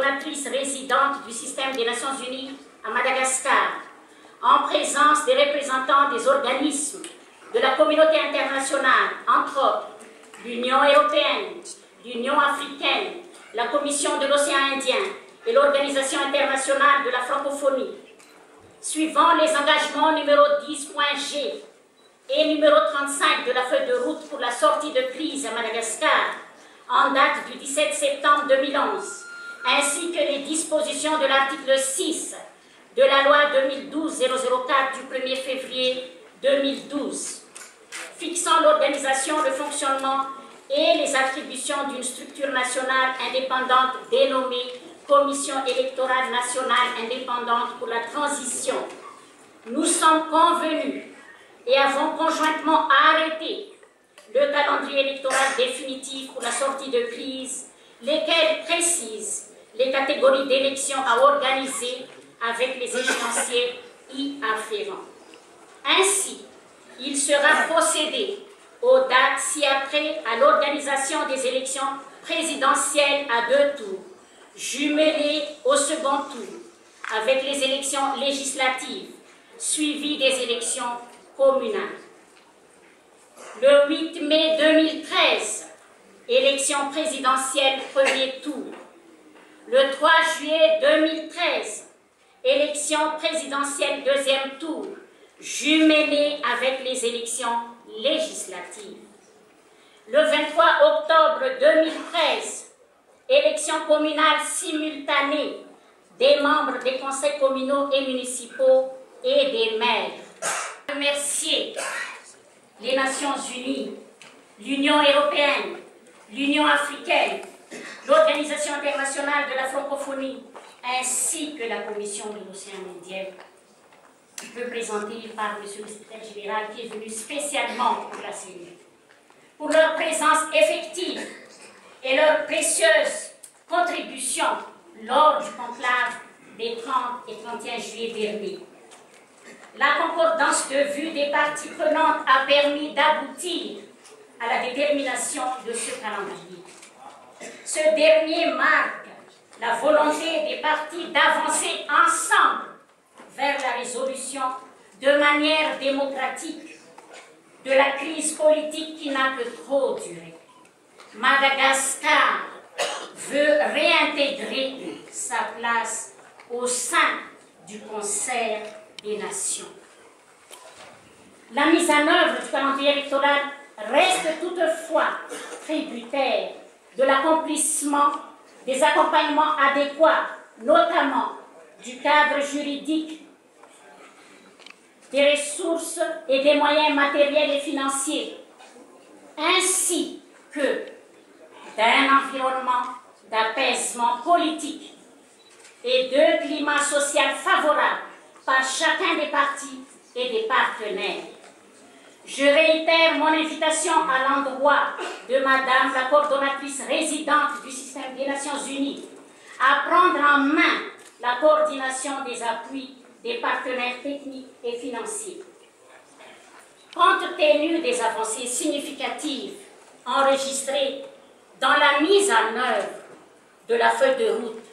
coordonnatrice résidente du système des Nations Unies à Madagascar, en présence des représentants des organismes de la communauté internationale, entre autres l'Union européenne, l'Union africaine, la Commission de l'océan Indien et l'Organisation internationale de la francophonie, suivant les engagements numéro 10.g et numéro 35 de la feuille de route pour la sortie de crise à Madagascar, en date du 17 septembre 2011, ainsi que les dispositions de l'article 6 de la loi 2012-004 du 1er février 2012, fixant l'organisation, le fonctionnement et les attributions d'une structure nationale indépendante dénommée Commission électorale nationale indépendante pour la transition. Nous sommes convenus et avons conjointement arrêté le calendrier électoral définitif pour la sortie de crise, lesquels précisent les catégories d'élections à organiser avec les échéanciers y afférents. Ainsi, il sera procédé aux dates ci-après à l'organisation des élections présidentielles à 2 tours, jumelées au second tour, avec les élections législatives, suivies des élections communales. Le 8 mai 2013, élection présidentielle premier tour. Le 3 juillet 2013, élection présidentielle deuxième tour, jumelée avec les élections législatives. Le 23 octobre 2013, élection communale simultanée des membres des conseils communaux et municipaux et des maires. Remercier les Nations Unies, l'Union européenne, l'Union africaine, l'Organisation internationale de la francophonie, ainsi que la Commission de l'océan Indien, représentée par M. le secrétaire général qui est venu spécialement pour la CENI, pour leur présence effective et leur précieuse contribution lors du conclave des 30 et 31 juillet dernier. La concordance de vues des parties prenantes a permis d'aboutir à la détermination de ce calendrier. Ce dernier marque la volonté des parties d'avancer ensemble vers la résolution de manière démocratique de la crise politique qui n'a que trop duré. Madagascar veut réintégrer sa place au sein du concert des nations. La mise en œuvre du calendrier électoral reste toutefois tributaire de l'accomplissement des accompagnements adéquats, notamment du cadre juridique, des ressources et des moyens matériels et financiers, ainsi que d'un environnement d'apaisement politique et de climat social favorable par chacun des partis et des partenaires. Je réitère mon invitation à l'endroit de Madame la coordonnatrice résidente du système des Nations Unies à prendre en main la coordination des appuis des partenaires techniques et financiers. Compte tenu des avancées significatives enregistrées dans la mise en œuvre de la feuille de route